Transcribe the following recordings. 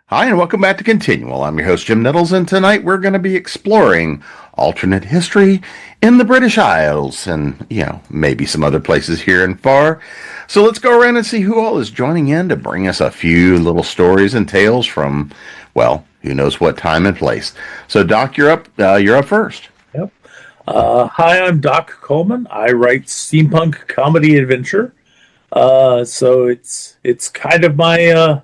Hi, and welcome back to ConTinual. I'm your host, Jim Nettles, and tonight we're going to be exploring alternate history in the British Isles and, maybe some other places here and far. So let's go around and see who all is joining in to bring us a few little stories and tales from, well, who knows what time and place. So, Doc, you're up. You're up first. Yep. Hi, I'm Doc Coleman. I write steampunk comedy adventure. So it's kind of my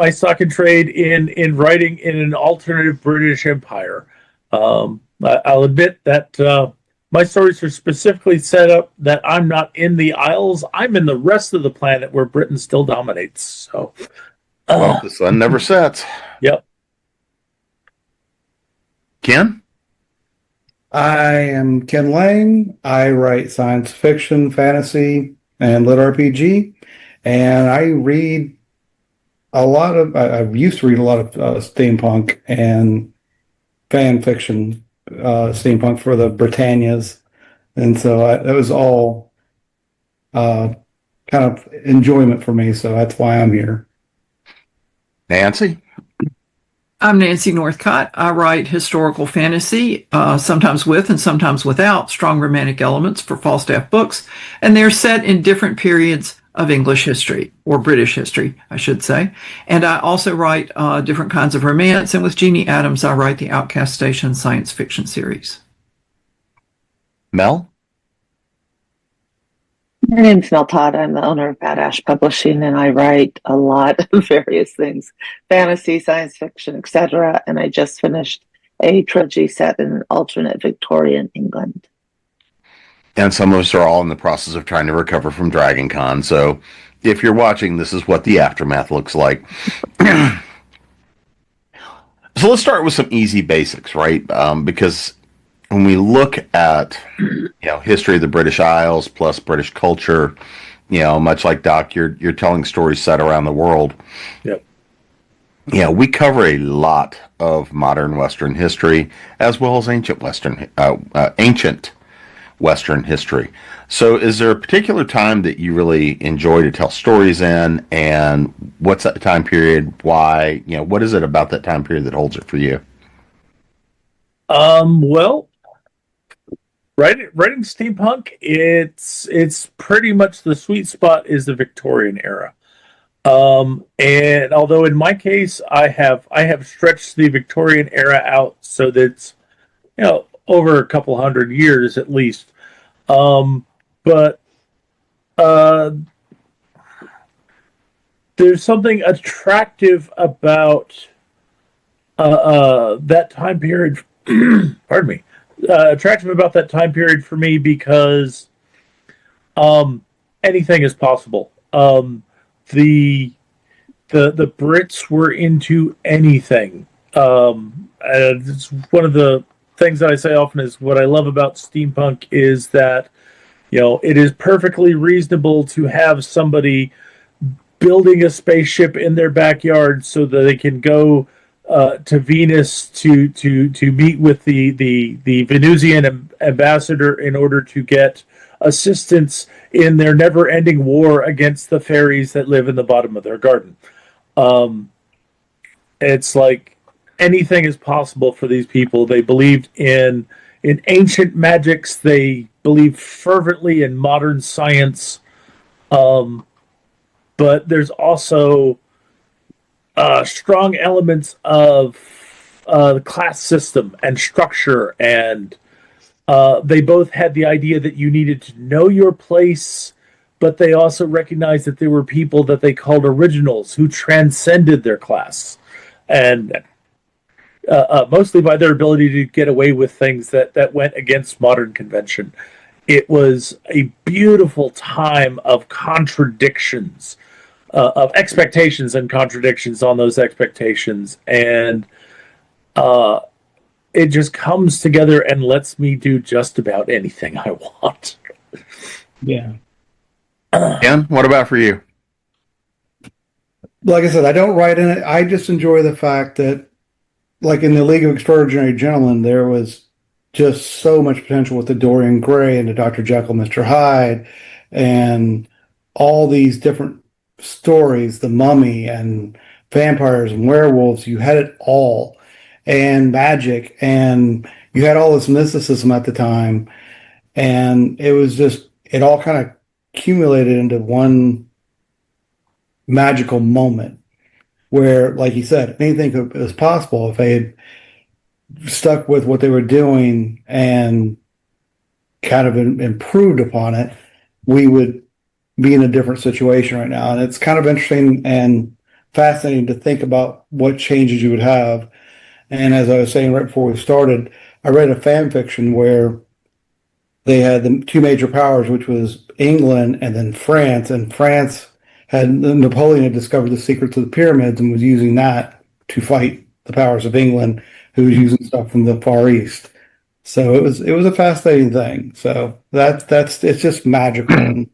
stock and trade in writing in an alternative British Empire. I'll admit that my stories are specifically set up that I'm not in the Isles. I'm in the rest of the planet where Britain still dominates. So, Well, the sun never sets. yep. Ken? I am Ken Lange. I write science fiction, fantasy, and lit RPG. And I read I used to read a lot of steampunk and fan fiction, steampunk for the Britannias. And so it was all kind of enjoyment for me. So that's why I'm here. Nancy? I'm Nancy Northcott. I write historical fantasy, sometimes with and sometimes without strong romantic elements for Falstaff books, and they're set in different periods of English history, or British history, I should say. And I also write different kinds of romance, and with Jeannie Adams, I write the Outcast Station science fiction series. Mel? My name's Mel Todd. I'm the owner of Bad Ash Publishing, and I write a lot of various things, fantasy, science fiction, etc. And I just finished a trilogy set in alternate Victorian England. And some of us are all in the process of trying to recover from Dragon Con. So if you're watching, this is what the aftermath looks like. So let's start with some easy basics, right? Because when we look at history of the British Isles plus British culture, much like Doc, you're telling stories set around the world. Yep. We cover a lot of modern Western history as well as ancient Western history. So is there a particular time that you really enjoy to tell stories in, and what's that time period? Why? What is it about that time period that holds it for you? Well, writing steampunk, it's pretty much the sweet spot is the Victorian era. And although in my case I have stretched the Victorian era out so that it's over a couple hundred years at least. But there's something attractive about that time period. Pardon me. Attractive about that time period for me because anything is possible. The Brits were into anything. And it's one of the things that I say often is what I love about steampunk is that it is perfectly reasonable to have somebody building a spaceship in their backyard so that they can go to Venus to meet with the Venusian ambassador in order to get assistance in their never-ending war against the fairies that live in the bottom of their garden. It's like anything is possible for these people. They believed in ancient magics. They believed fervently in modern science. But there's also strong elements of the class system and structure, and they both had the idea that you needed to know your place, but they also recognized that there were people that they called originals who transcended their class, and mostly by their ability to get away with things that went against modern convention. It was a beautiful time of contradictions, of expectations and contradictions on those expectations, and it just comes together and lets me do just about anything I want. Yeah. Ken, what about for you? Like I said, I don't write in it. I just enjoy the fact that, like in the League of Extraordinary Gentlemen, there was just so much potential with the Dorian Gray and the Dr. Jekyll, Mr. Hyde, and all these different stories, the Mummy and vampires and werewolves. You had it all, and magic, and you had all this mysticism at the time, and it was just it all kind of accumulated into one magical moment where, like you said, anything was possible if they had stuck with what they were doing and kind of improved upon it. We would be in a different situation right now, and it's kind of interesting and fascinating to think about what changes you would have. And as I was saying right before we started, I read a fan fiction where they had the two major powers, which was England and then France. And France Napoleon had discovered the secrets of the pyramids and was using that to fight the powers of England, who was using stuff from the Far East. So it was a fascinating thing. So that's it's just magical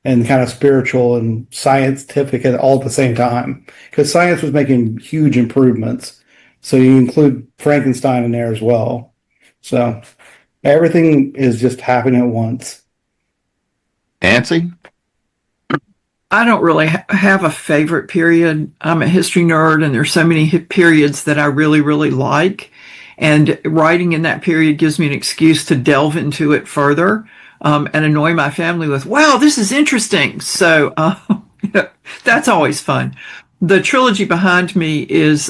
and kind of spiritual and scientific at all at the same time, because science was making huge improvements. So you include Frankenstein in there as well. So everything is just happening at once. Nancy? I don't really have a favorite period. I'm a history nerd, and there's so many periods that I really, really like. And writing in that period gives me an excuse to delve into it further and annoy my family with, wow, this is interesting. So that's always fun. The trilogy behind me is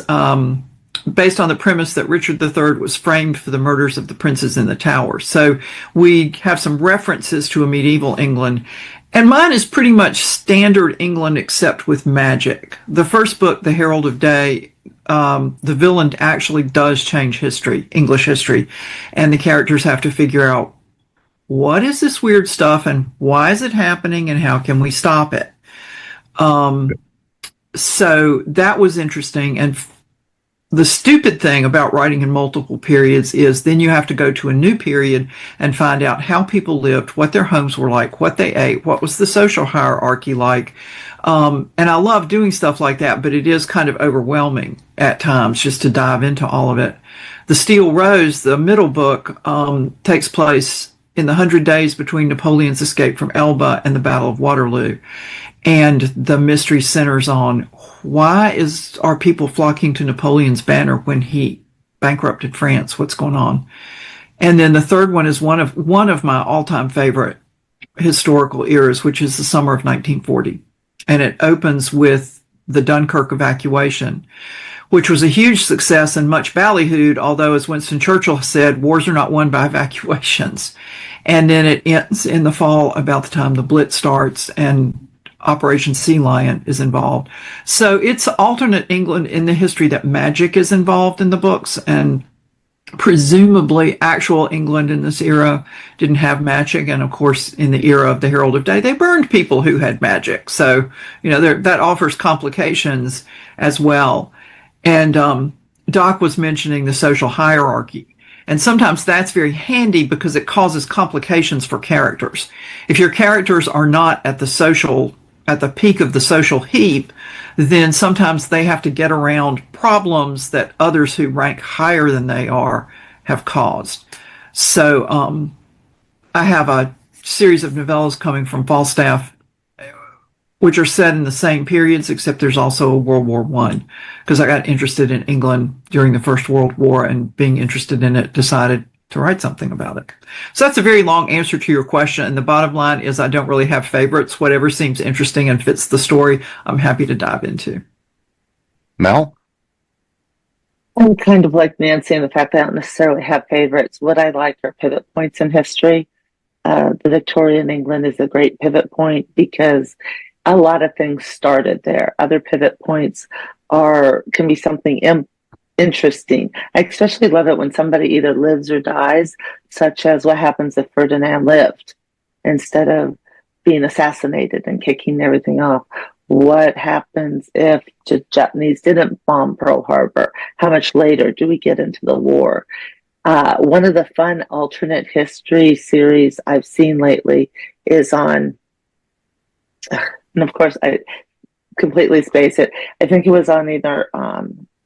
based on the premise that Richard III was framed for the murders of the princes in the Tower. So we have some references to a medieval England. And mine is pretty much standard England except with magic. The first book, The Herald of Day, the villain actually does change history, English history. And the characters have to figure out, what is this weird stuff and why is it happening and how can we stop it? So that was interesting. And the stupid thing about writing in multiple periods is then you have to go to a new period and find out how people lived, what their homes were like, what they ate, what was the social hierarchy like. And I love doing stuff like that, but it is kind of overwhelming at times just to dive into all of it. The Steel Rose, the middle book, takes place in the 100 days between Napoleon's escape from Elba and the Battle of Waterloo. And the mystery centers on why are people flocking to Napoleon's banner when he bankrupted France? What's going on? And then the third one is one of my all-time favorite historical eras, which is the summer of 1940. And it opens with the Dunkirk evacuation, which was a huge success and much ballyhooed, although, as Winston Churchill said, wars are not won by evacuations. And then it ends in the fall, about the time the Blitz starts and Operation Sea Lion is involved. So it's alternate England in the history that magic is involved in the books, and presumably actual England in this era didn't have magic. And of course, in the era of the Herald of Day, they burned people who had magic. So, that offers complications as well. And Doc was mentioning the social hierarchy. And sometimes that's very handy because it causes complications for characters. If your characters are not at the peak of the social heap, then sometimes they have to get around problems that others who rank higher than they are have caused. So I have a series of novellas coming from Falstaff, which are set in the same periods, except there's also a World War I, because I got interested in England during the First World War, and being interested in it, decided to write something about it. So that's a very long answer to your question. And the bottom line is I don't really have favorites. Whatever seems interesting and fits the story, I'm happy to dive into. Mel? I'm kind of like Nancy in the fact that I don't necessarily have favorites. What I like are pivot points in history. The Victorian England is a great pivot point because a lot of things started there. Other pivot points can be something interesting. I especially love it when somebody either lives or dies, such as what happens if Ferdinand lived instead of being assassinated and kicking everything off. What happens if the Japanese didn't bomb Pearl Harbor? How much later do we get into the war? One of the fun alternate history series I've seen lately is on, and of course I completely space it. I think it was on either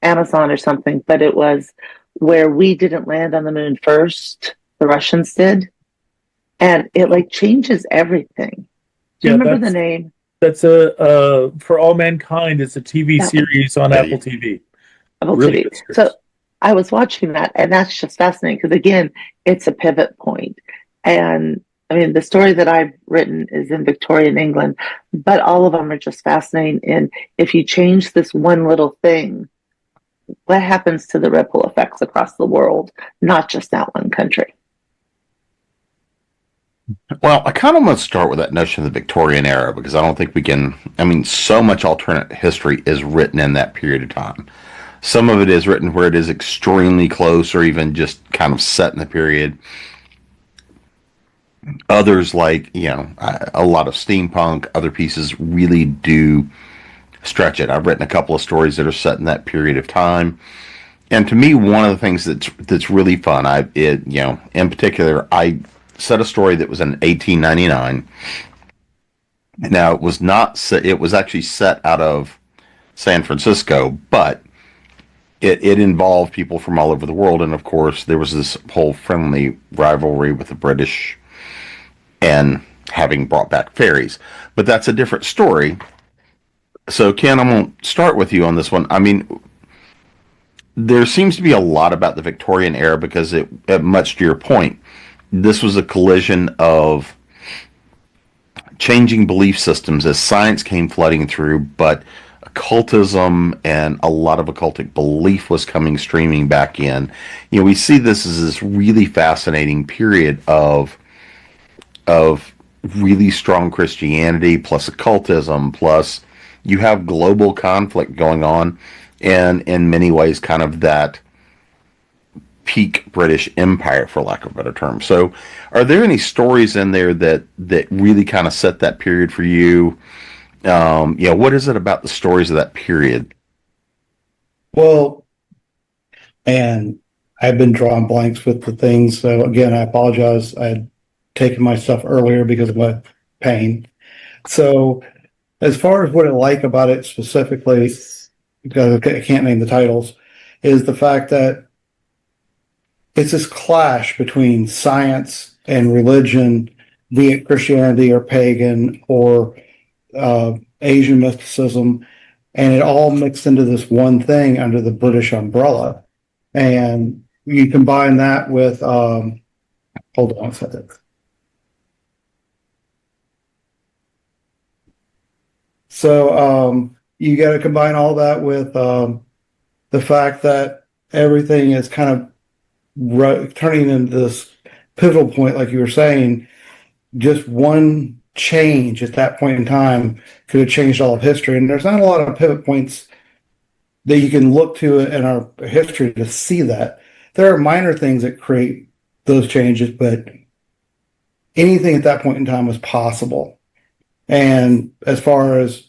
Amazon or something, but it was where we didn't land on the moon first, the Russians did, and it changes everything. Do you remember the name? That's a For All Mankind. It's a TV That one. series on Yeah, Apple TV. Apple Really TV. good series. So I was watching that, and that's just fascinating because, again, it's a pivot point. And I mean, the story that I've written is in Victorian England, but all of them are just fascinating. And if you change this one little thing, what happens to the ripple effects across the world, not just that one country? Well, I kind of want to start with that notion of the Victorian era because I don't think we can. I mean, so much alternate history is written in that period of time. Some of it is written where it is extremely close or even just kind of set in the period. Others, like, a lot of steampunk, other pieces really do stretch it. I've written a couple of stories that are set in that period of time. And to me, one of the things that's really fun, in particular, I set a story that was in 1899. Now, it was not set, it was actually set out of San Francisco, but it involved people from all over the world. And of course, there was this whole friendly rivalry with the British and having brought back fairies. But that's a different story. So, Ken, I'm going to start with you on this one. I mean, there seems to be a lot about the Victorian era because much to your point, this was a collision of changing belief systems as science came flooding through, but occultism and a lot of occultic belief was coming streaming back in. We see this as this really fascinating period of really strong Christianity plus occultism plus you have global conflict going on, and in many ways kind of that peak British Empire, for lack of a better term. So are there any stories in there that really kind of set that period for you? What is it about the stories of that period? Well, and I've been drawing blanks with the things. So again, I apologize. I had taken my stuff earlier because of my pain. So as far as what I like about it specifically, because I can't name the titles, is the fact that it's this clash between science and religion, be it Christianity or pagan or Asian mysticism, and it all mixed into this one thing under the British umbrella. And you combine that with, hold on a second. So you got to combine all that with the fact that everything is kind of turning into this pivotal point, like you were saying. Just one change at that point in time could have changed all of history. And there's not a lot of pivot points that you can look to in our history to see that. There are minor things that create those changes, but anything at that point in time was possible. And as far as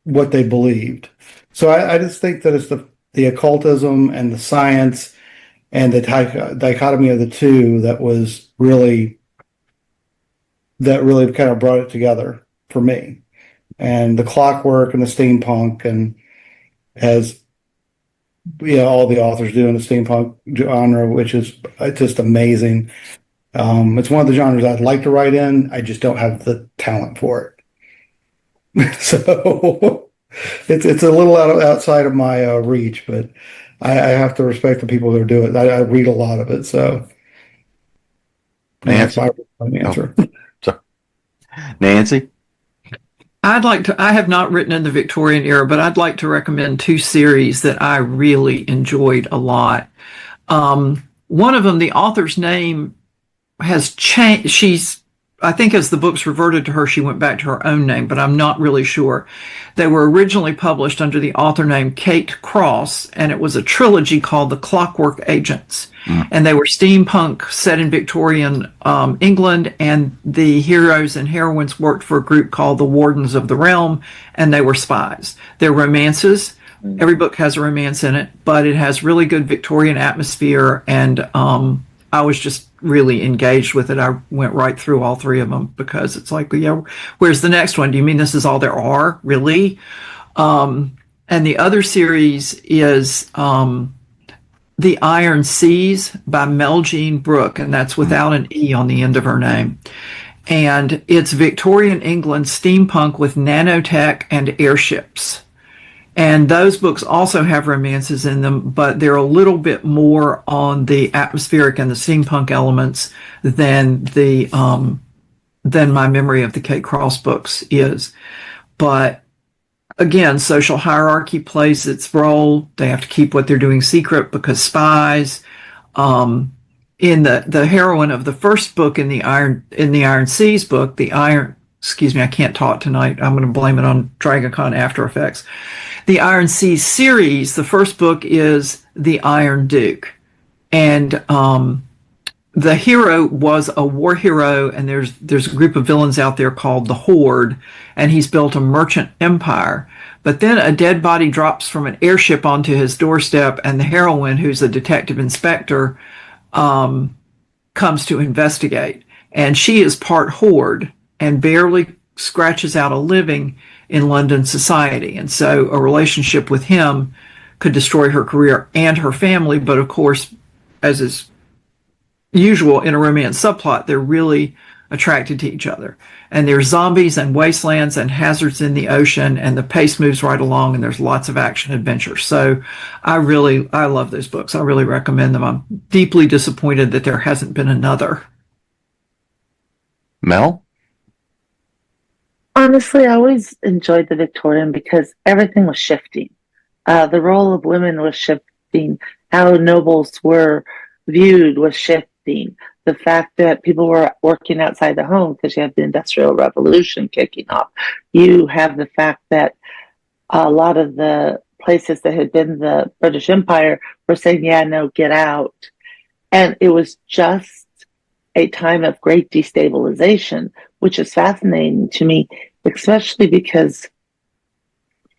what they believed. So I just think that it's the occultism and the science and the dichotomy of the two that really kind of brought it together for me. And the clockwork and the steampunk, and as all the authors do in the steampunk genre, which is just amazing. It's one of the genres I'd like to write in. I just don't have the talent for it. So it's a little outside of my reach, but I have to respect the people who do it. I read a lot of it, so that's my answer. Nancy? I have not written in the Victorian era, but I'd like to recommend two series that I really enjoyed a lot. One of them, the author's name has changed. I think as the books reverted to her, she went back to her own name, but I'm not really sure. They were originally published under the author name Kate Cross, and it was a trilogy called The Clockwork Agents. And they were steampunk set in Victorian England, and the heroes and heroines worked for a group called the Wardens of the Realm, and they were spies. They're romances. Every book has a romance in it, but it has really good Victorian atmosphere, and I was just really engaged with it. I went right through all three of them because it's like, where's the next one? Do you mean this is all there are? Really? And the other series is The Iron Seas by Mel Brooke, and that's without an E on the end of her name. and it's Victorian England steampunk with nanotech and airships. And those books also have romances in them, but they're a little bit more on the atmospheric and the steampunk elements than my memory of the Kate Cross books is. But again, social hierarchy plays its role. They have to keep what they're doing secret because spies. In the heroine of the first book in the Iron Seas book, excuse me, I can't talk tonight. I'm going to blame it on DragonCon After Effects. The Iron Seas series, the first book is the Iron Duke, and the hero was a war hero, and there's a group of villains out there called the Horde, and he's built a merchant empire. But then a dead body drops from an airship onto his doorstep, and the heroine, who's a detective inspector, comes to investigate. And she is part Horde and barely scratches out a living in London society. And so a relationship with him could destroy her career and her family. But of course, as is usual in a romance subplot, they're really attracted to each other. And there's zombies and wastelands and hazards in the ocean, and the pace moves right along, and there's lots of action adventure. So I love those books. I really recommend them. I'm deeply disappointed that there hasn't been another. Mel? Honestly, I always enjoyed the Victorian because everything was shifting. The role of women was shifting. How nobles were viewed was shifting. The fact that people were working outside the home because you have the Industrial Revolution kicking off. You have the fact that a lot of the places that had been the British Empire were saying, yeah, no, get out. And it was just a time of great destabilization, which is fascinating to me, especially because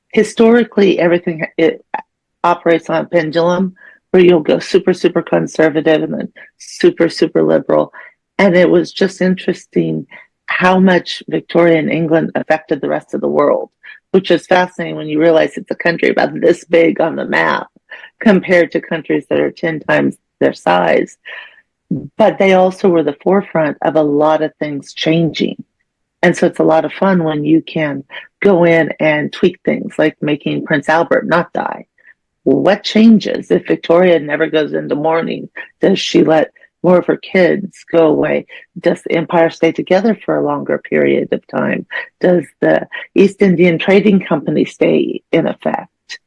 historically everything it operates on a pendulum where you'll go super, super conservative and then super, super liberal. And it was just interesting how much Victorian England affected the rest of the world, which is fascinating when you realize it's a country about this big on the map compared to countries that are 10 times their size. But they also were the forefront of a lot of things changing. And so it's a lot of fun when you can go in and tweak things like making Prince Albert not die. What changes if Victoria never goes into mourning? Does she let more of her kids go away? Does the empire stay together for a longer period of time? Does the East Indian Trading Company stay in effect?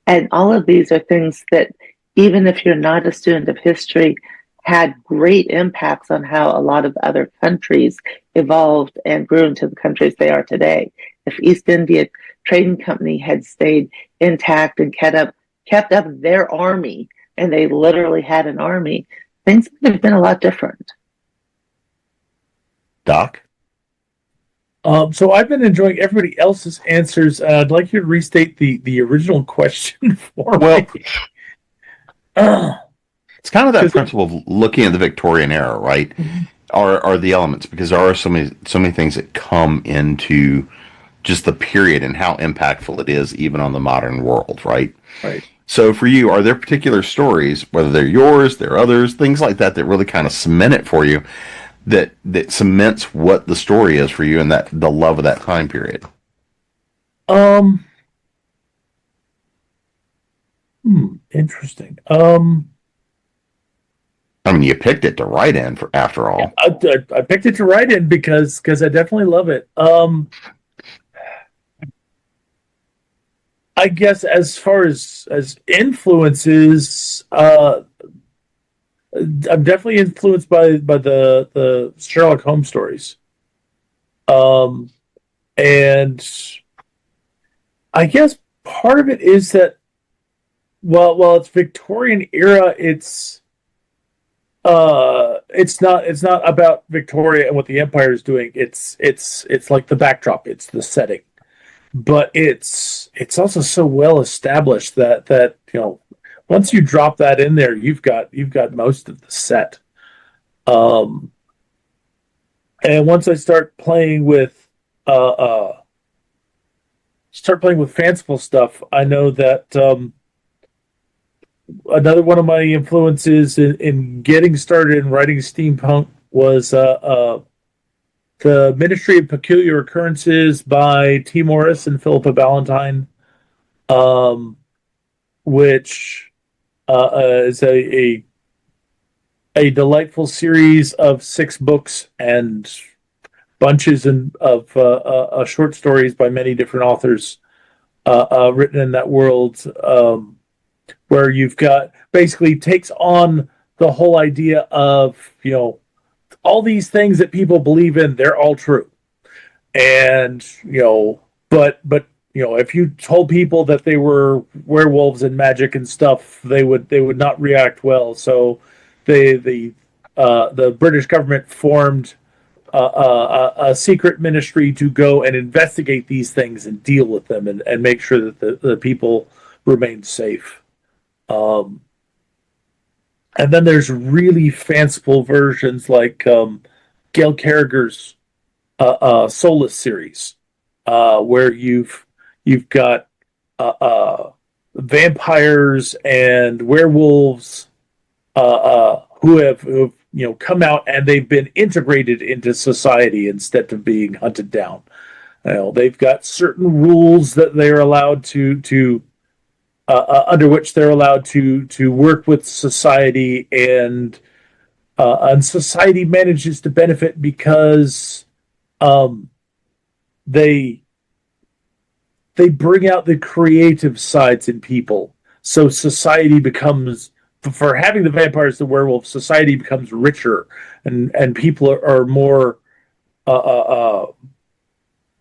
And all of these are things that, even if you're not a student of history, had great impacts on how a lot of other countries evolved and grew into the countries they are today. If East India Trading Company had stayed intact and kept up their army, and they literally had an army, things would have been a lot different. Doc? So I've been enjoying everybody else's answers. I'd like you to restate the original question for me. It's kind of that principle of looking at the Victorian era, right? Mm-hmm. Are the elements, because there are so many things that come into just the period and how impactful it is even on the modern world, right? Right. So for you, are there particular stories, whether they're yours, they're others, things like that really kind of cement it for you, that cements what the story is for you and that the love of that time period? Interesting. I mean, you picked it to write in after all. I picked it to write in because I definitely love it. I guess as far as influences, I'm definitely influenced by the Sherlock Holmes stories. And I guess part of it is that while it's Victorian era, it's not about Victoria and what the Empire is doing. It's like the backdrop, it's the setting. But it's also so well established that once you drop that in there, you've got most of the set. And once I start playing with fanciful stuff, I know that another one of my influences in getting started in writing steampunk was The Ministry of Peculiar Occurrences by T. Morris and Philippa Ballantyne, which is a delightful series of 6 books and bunches of short stories by many different authors written in that world, where you've got basically takes on the whole idea of, all these things that people believe in, they're all true. And, but if you told people that they were werewolves and magic and stuff, they would not react well. So the British government formed a secret ministry to go and investigate these things and deal with them and make sure that the people remain safe. And then there's really fanciful versions like Gail Carriger's Soulless series, where you've got vampires and werewolves who have come out and they've been integrated into society instead of being hunted down. They've got certain rules that they're allowed to under which they're allowed to work with society, and society manages to benefit because they bring out the creative sides in people. So society becomes, for having the vampires, the werewolves, society becomes richer, and people are more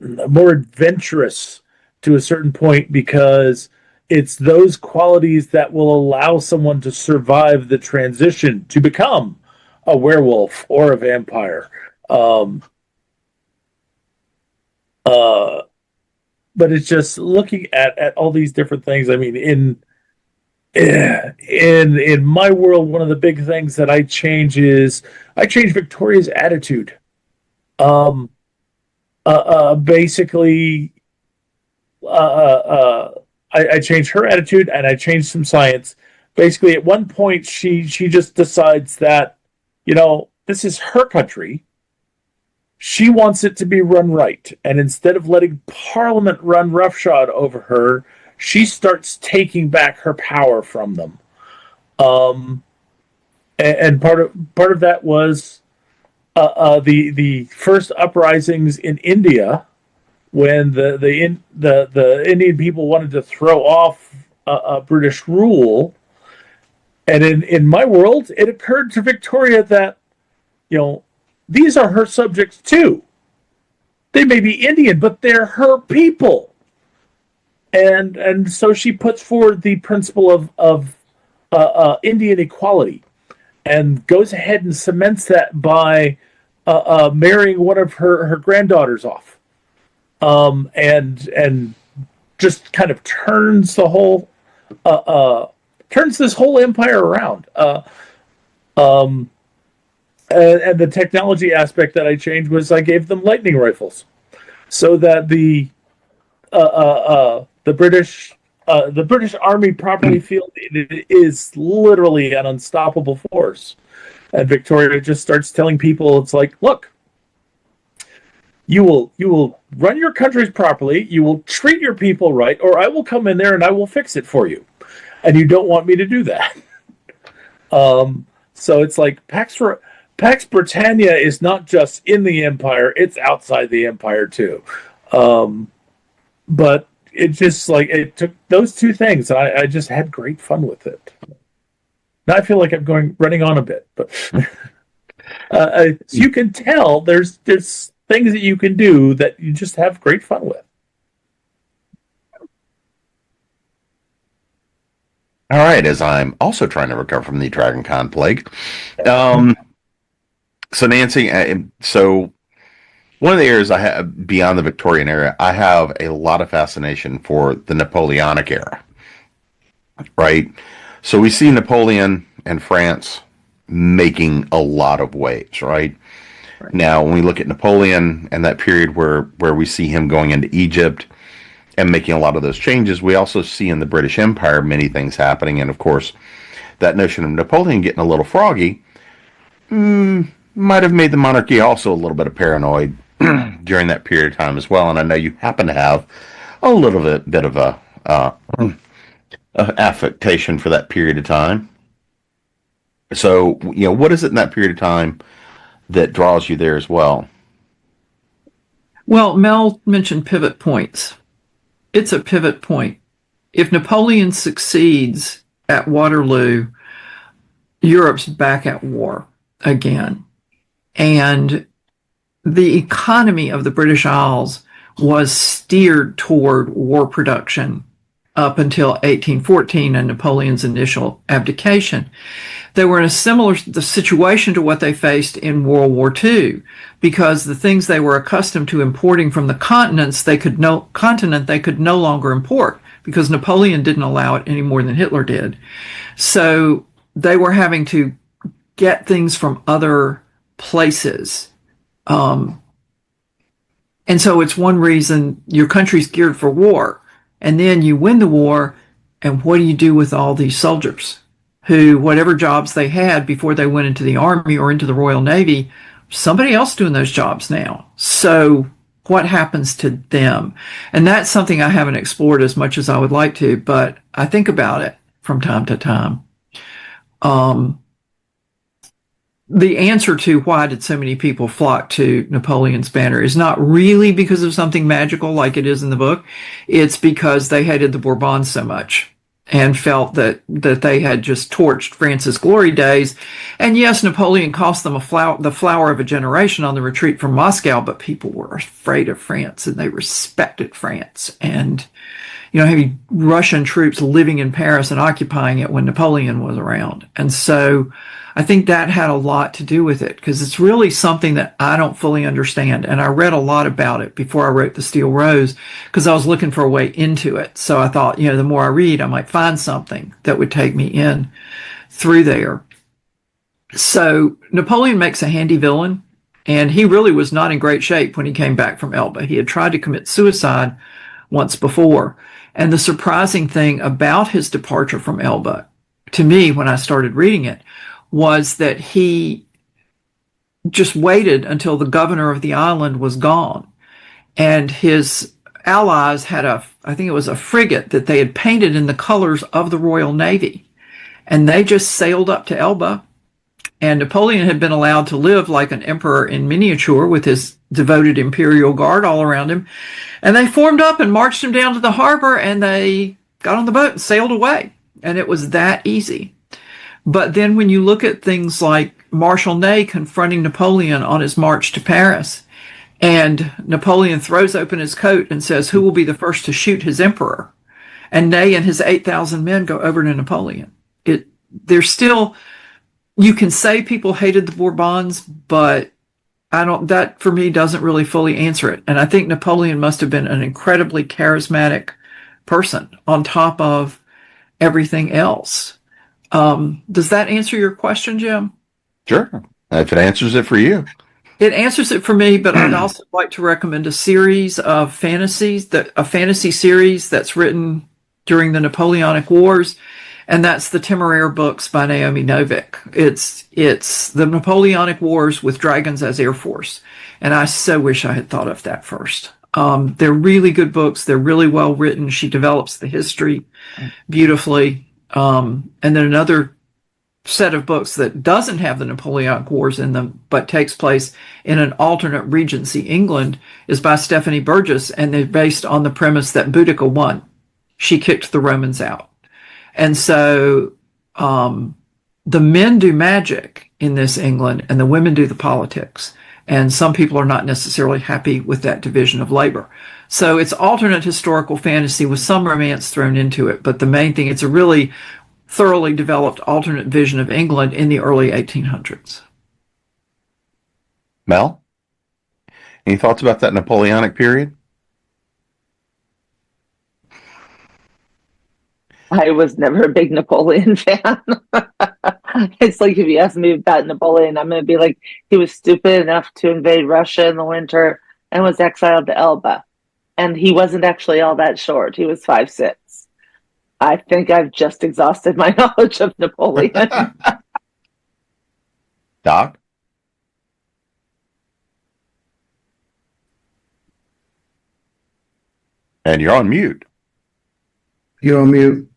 more adventurous to a certain point, because it's those qualities that will allow someone to survive the transition to become a werewolf or a vampire. But it's just looking at all these different things. I mean, in my world, one of the big things that I change is I change Victoria's attitude. Basically, I changed her attitude, and I changed some science. Basically, at one point, she just decides that, this is her country. She wants it to be run right. And instead of letting Parliament run roughshod over her, she starts taking back her power from them. And part of that was the first uprisings in India, when the Indian people wanted to throw off British rule. And in my world, it occurred to Victoria that, these are her subjects too. They may be Indian, but they're her people. And so she puts forward the principle of Indian equality, and goes ahead and cements that by marrying one of her granddaughters off. And just kind of turns the whole turns this whole empire around. And the technology aspect that I changed was I gave them lightning rifles, so that the British Army properly fielded is literally an unstoppable force. And Victoria just starts telling people, it's like, look, you will run your countries properly, you will treat your people right, or I will come in there and I will fix it for you. And you don't want me to do that. So it's like Pax Britannia is not just in the empire, it's outside the empire too. But it just it took those two things, and I just had great fun with it. Now I feel like I'm running on a bit, but so you can tell there's things that you can do that you just have great fun with. All right, as I'm also trying to recover from the Dragon Con plague. So Nancy, so one of the areas I have beyond the Victorian era, I have a lot of fascination for the Napoleonic era, right? So we see Napoleon and France making a lot of waves, right? Now, when we look at Napoleon and that period where we see him going into Egypt and making a lot of those changes, we also see in the British Empire many things happening. And of course, that notion of Napoleon getting a little froggy might have made the monarchy also a little bit of paranoid during that period of time as well. And I know you happen to have a little bit of a affectation for that period of time. So, what is it in that period of time that draws you there as well? Well, Mel mentioned pivot points. It's a pivot point. If Napoleon succeeds at Waterloo, Europe's back at war again. And the economy of the British Isles was steered toward war production up until 1814 and Napoleon's initial abdication. They were in a similar situation to what they faced in World War II, because the things they were accustomed to importing from the continent they could no longer import, because Napoleon didn't allow it any more than Hitler did. So they were having to get things from other places. And so it's one reason your country's geared for war. And then you win the war, and what do you do with all these soldiers who, whatever jobs they had before they went into the Army or into the Royal Navy, somebody else doing those jobs now. So what happens to them? And that's something I haven't explored as much as I would like to, but I think about it from time to time. The answer to why did so many people flock to Napoleon's banner is not really because of something magical like it is in the book. It's because they hated the Bourbons so much and felt that they had just torched France's glory days. And yes, Napoleon cost them the flower of a generation on the retreat from Moscow, but people were afraid of France and they respected France. And, having Russian troops living in Paris and occupying it when Napoleon was around. And so I think that had a lot to do with it, because it's really something that I don't fully understand. And I read a lot about it before I wrote The Steel Rose, because I was looking for a way into it. So I thought, the more I read, I might find something that would take me in through there. So Napoleon makes a handy villain, and he really was not in great shape when he came back from Elba. He had tried to commit suicide once before. And the surprising thing about his departure from Elba, to me, when I started reading it, was that he just waited until the governor of the island was gone. And his allies had I think it was a frigate that they had painted in the colors of the Royal Navy. And they just sailed up to Elba. And Napoleon had been allowed to live like an emperor in miniature with his devoted imperial guard all around him. And they formed up and marched him down to the harbor, and they got on the boat and sailed away. And it was that easy. But then when you look at things like Marshal Ney confronting Napoleon on his march to Paris, and Napoleon throws open his coat and says, "Who will be the first to shoot his emperor?" And Ney and his 8,000 men go over to Napoleon. There's still, you can say people hated the Bourbons, but that for me doesn't really fully answer it. And I think Napoleon must have been an incredibly charismatic person on top of everything else. Does that answer your question, Jim? Sure. If it answers it for you. It answers it for me, but I'd also like to recommend a series of fantasies, a fantasy series that's written during the Napoleonic Wars, and that's the Temeraire books by Naomi Novik. It's the Napoleonic Wars with dragons as Air Force, and I so wish I had thought of that first. They're really good books. They're really well written. She develops the history beautifully. And then another set of books that doesn't have the Napoleonic Wars in them, but takes place in an alternate Regency England, is by Stephanie Burgess, and they're based on the premise that Boudica won. She kicked the Romans out. And so the men do magic in this England, and the women do the politics. And some people are not necessarily happy with that division of labor. So it's alternate historical fantasy with some romance thrown into it. But the main thing, it's a really thoroughly developed alternate vision of England in the early 1800s. Mel, any thoughts about that Napoleonic period? I was never a big Napoleon fan. It's like if you ask me about Napoleon, I'm going to be like, he was stupid enough to invade Russia in the winter and was exiled to Elba. And he wasn't actually all that short. He was 5'6". I think I've just exhausted my knowledge of Napoleon. Doc? And you're on mute. You're on mute.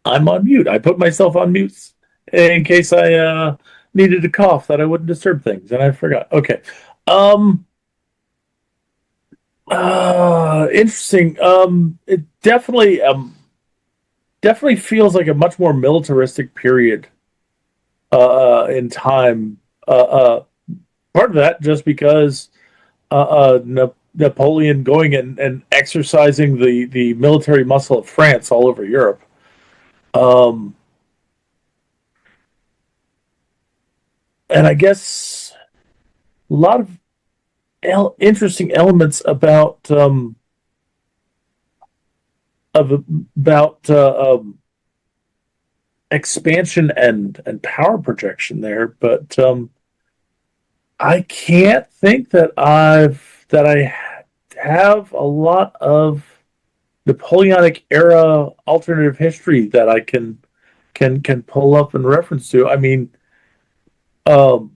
I'm on mute. I put myself on mute in case I needed to cough that I wouldn't disturb things, and I forgot. Okay. Interesting. It definitely feels like a much more militaristic period in time. Part of that just because Napoleon going and exercising the military muscle of France all over Europe. And I guess a lot of interesting elements about expansion and power projection there, but I can't think that I have a lot of Napoleonic era alternative history that I can pull up and reference to. I mean, the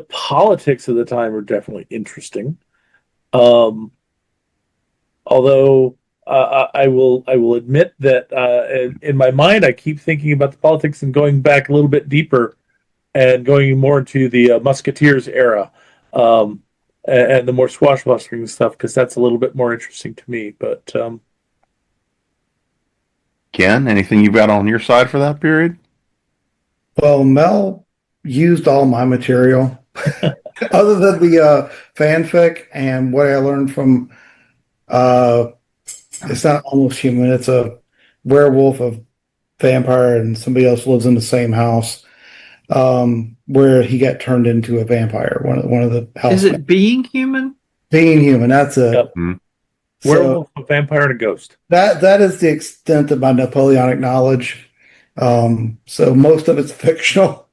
politics of the time are definitely interesting. Although I will admit that in my mind I keep thinking about the politics and going back a little bit deeper and going more into the Musketeers era and the more swashbuckling stuff, because that's a little bit more interesting to me. But Ken, anything you've got on your side for that period? Well, Mel used all my material other than the fanfic and what I learned from it's not Almost Human, it's a werewolf, a vampire, and somebody else lives in the same house, where he got turned into a vampire. One of the house. Is it Being Human? Being Human, that's it. Yep. So werewolf, a vampire, and a ghost. that is the extent of my Napoleonic knowledge. So most of it's fictional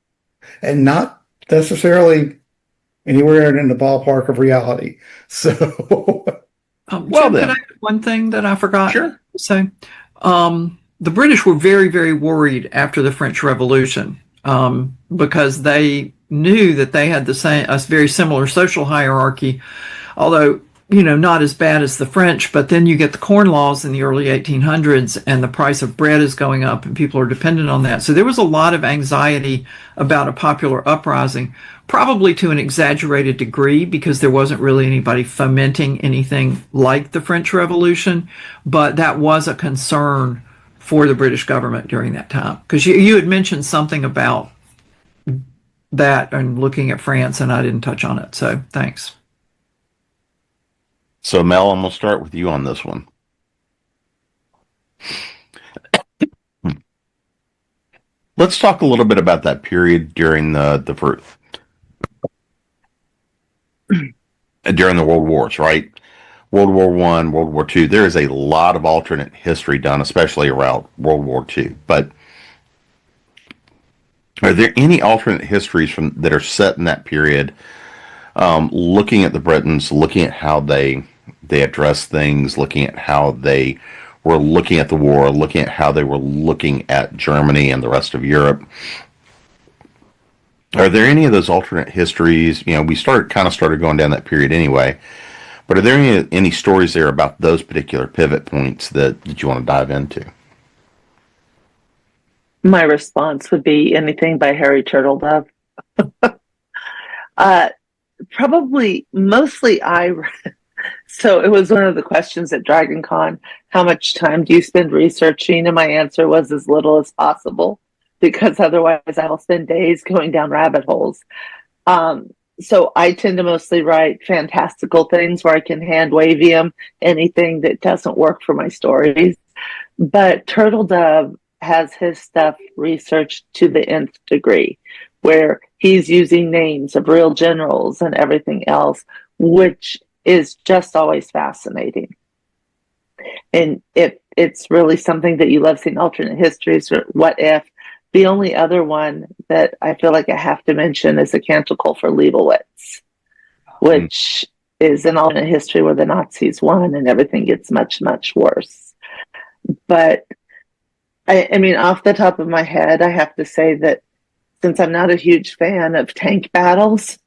and not necessarily anywhere in the ballpark of reality. So Well, Jim, then. could I add one thing that I forgot Sure. to say? The British were very, very worried after the French Revolution because they knew that they had a very similar social hierarchy, although not as bad as the French. But then you get the Corn Laws in the early 1800s, and the price of bread is going up, and people are dependent on that. So there was a lot of anxiety about a popular uprising, probably to an exaggerated degree, because there wasn't really anybody fomenting anything like the French Revolution. But that was a concern for the British government during that time, because you had mentioned something about that and looking at France, and I didn't touch on it. So thanks. So, Mel, I'm going to start with you on this one. Let's talk a little bit about that period during the World Wars, right? World War I, World War II. There is a lot of alternate history done, especially around World War II. But are there any alternate histories that are set in that period, looking at the Britons, looking at how they addressed things, looking at how they were looking at the war, looking at how they were looking at Germany and the rest of Europe? Are there any of those alternate histories? We started going down that period anyway, but are there any stories there about those particular pivot points that you want to dive into? My response would be anything by Harry Turtledove. Probably mostly so it was one of the questions at Dragon Con, how much time do you spend researching? And my answer was as little as possible, because otherwise I'll spend days going down rabbit holes. So I tend to mostly write fantastical things where I can hand wavium anything that doesn't work for my stories. But Turtledove has his stuff researched to the nth degree, where he's using names of real generals and everything else, which is just always fascinating. And it's really something that you love seeing alternate histories or what if. The only other one that I feel like I have to mention is the Canticle for Leibowitz, which is an alternate history where the Nazis won and everything gets much, much worse. But I mean, off the top of my head, I have to say that since I'm not a huge fan of tank battles,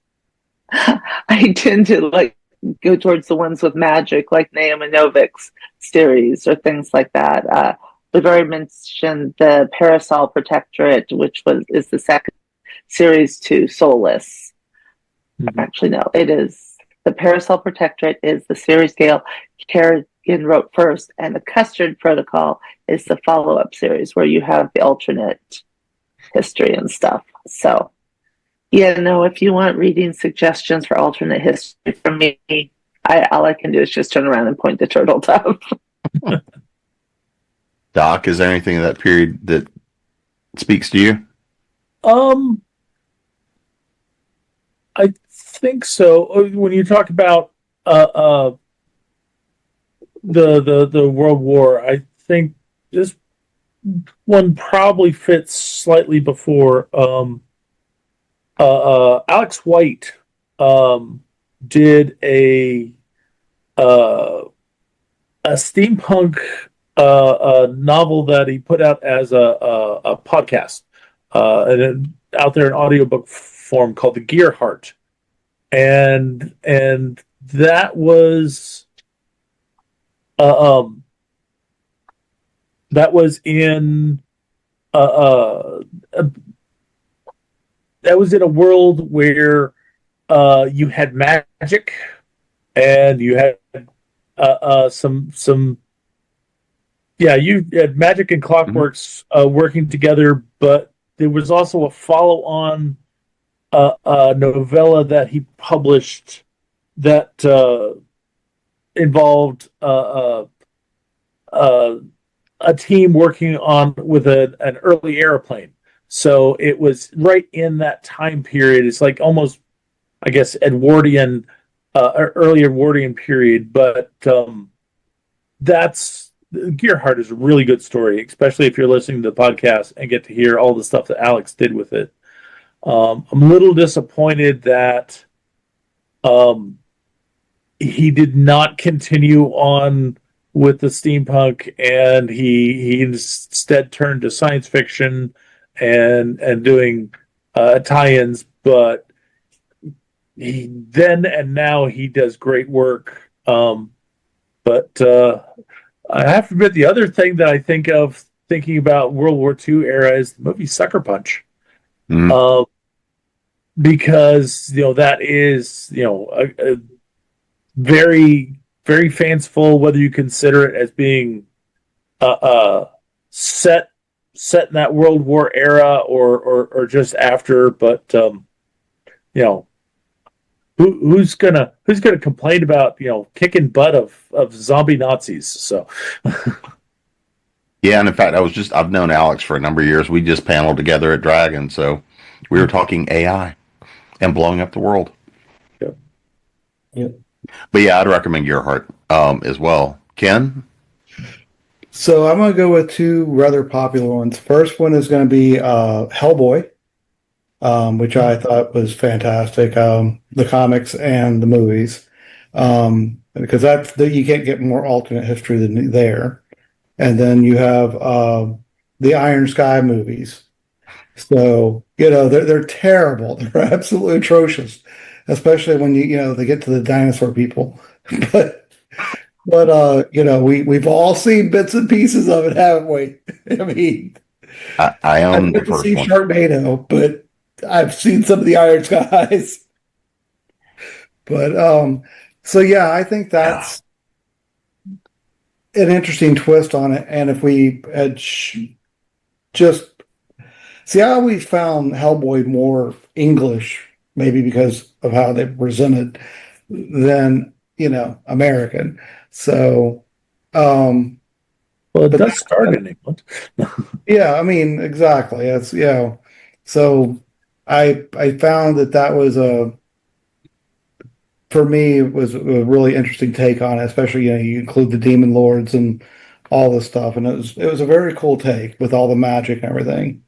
I tend to like go towards the ones with magic, like Naomi Novik's series or things like that. We've already mentioned the Parasol Protectorate, which is the second series to Soulless. Actually, no, it is the Parasol Protectorate is the series Gail Kerrigan wrote first, and the Custard Protocol is the follow-up series where you have the alternate history and stuff. So, yeah, no, if you want reading suggestions for alternate history from me, all I can do is just turn around and point to Turtle Dove. Doc, is there anything in that period that speaks to you? I think so. When you talk about the World War, I think this one probably fits slightly before. Alex White did a steampunk novel that he put out as a podcast, and out there in audiobook form called The Gear Heart, and that was in that was in a world where you had magic and you had you had magic and clockworks working together, but there was also a follow-on novella that he published that involved a team working on with an early airplane. So it was right in that time period. It's like almost, I guess, Edwardian, early Edwardian period. But that's Gearheart is a really good story, especially if you're listening to the podcast and get to hear all the stuff that Alex did with it. I'm a little disappointed that he did not continue on with the steampunk, and he instead turned to science fiction and doing tie-ins. But he then and now he does great work. But I have to admit, the other thing that I think of thinking about World War II era is the movie Sucker Punch. Because that is a very, very fanciful, whether you consider it as being set in that World War era or just after. But who's gonna complain about kicking butt of zombie Nazis? So Yeah, and in fact, I've known Alex for a number of years. We just paneled together at Dragon, so we were talking AI and blowing up the world. Yep. But yeah, I'd recommend Gearheart as well. Ken? So I'm going to go with two rather popular ones. First one is going to be Hellboy, which I thought was fantastic. The comics and the movies, because you can't get more alternate history than there. And then you have the Iron Sky movies. So they're terrible. They're absolutely atrocious, especially when they get to the dinosaur people. But we've all seen bits and pieces of it, haven't we? I mean, I own I've the never first seen one. Sharknado, but I've seen some of the Iron Skies. But so yeah, I think that's an interesting twist on it. And if we had just see, I always found Hellboy more English, maybe because of how they presented, than American. So, well, it does start in England. yeah, I mean, exactly. That's So I found that was for me, it was a really interesting take on it, especially you include the demon lords and all this stuff, and it was a very cool take with all the magic and everything.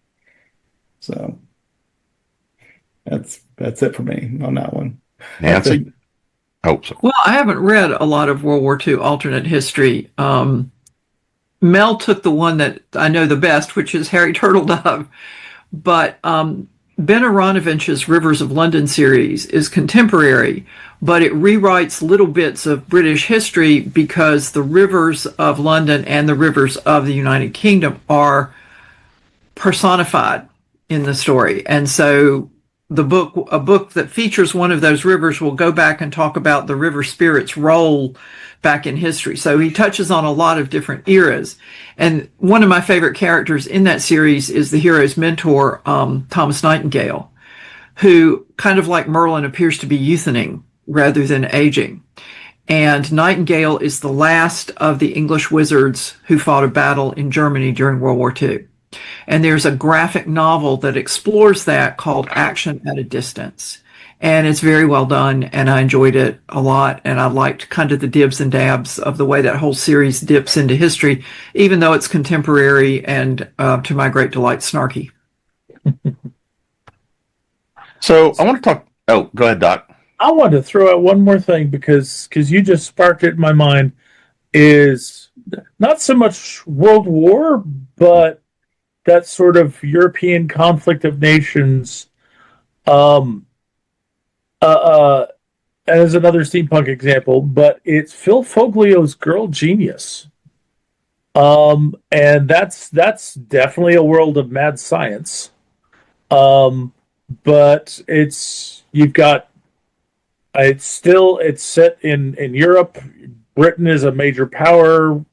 So that's it for me on that one. Nancy? Oh, so. Well, I haven't read a lot of World War II alternate history. Mel took the one that I know the best, which is Harry Turtledove. But Ben Aronovich's Rivers of London series is contemporary, but it rewrites little bits of British history because the rivers of London and the rivers of the United Kingdom are personified in the story. And so a book that features one of those rivers will go back and talk about the river spirit's role back in history. So he touches on a lot of different eras. And one of my favorite characters in that series is the hero's mentor, Thomas Nightingale, who, kind of like Merlin, appears to be youthening rather than aging. And Nightingale is the last of the English wizards who fought a battle in Germany during World War II. And there's a graphic novel that explores that called Action at a Distance. And it's very well done, and I enjoyed it a lot. And I liked kind of the dibs and dabs of the way that whole series dips into history, even though it's contemporary and, to my great delight, snarky. So I want to talk. Oh, go ahead, Doc. I want to throw out one more thing because you just sparked it in my mind. Is not so much World War, but that sort of European conflict of nations. As another steampunk example, but it's Phil Foglio's Girl Genius. And that's definitely a world of mad science. But it's set in Europe. Britain is a major power.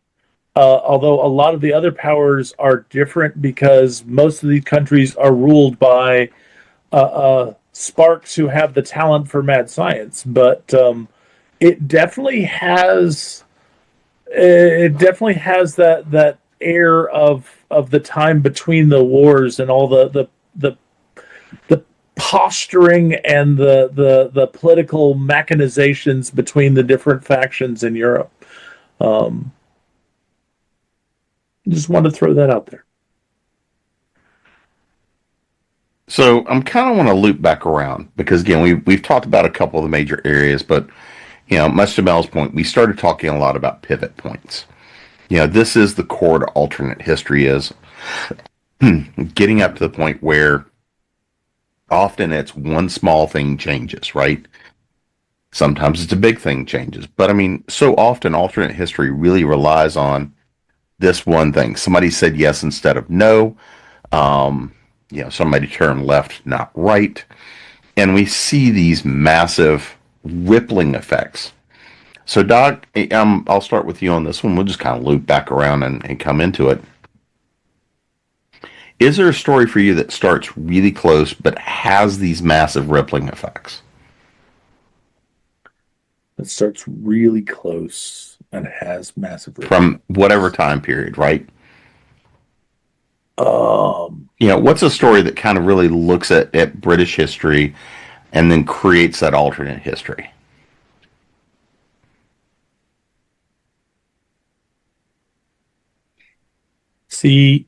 Although a lot of the other powers are different because most of these countries are ruled by sparks who have the talent for mad science. But it definitely has that air of the time between the wars and all the posturing and the political machinations between the different factions in Europe. Just wanted to throw that out there. So I'm kind of want to loop back around because again we've talked about a couple of the major areas, but much to Mel's point, we started talking a lot about pivot points. This is the core to alternate history, is getting up to the point where often it's one small thing changes, right? Sometimes it's a big thing changes, but I mean, so often alternate history really relies on this one thing. Somebody said yes instead of no. Somebody turned left, not right. And we see these massive rippling effects. So, Doc, I'll start with you on this one. We'll just kind of loop back around and come into it. Is there a story for you that starts really close but has these massive rippling effects? It starts really close and has massive rippling. From whatever time period, right? What's a story that kind of really looks at British history and then creates that alternate history? See,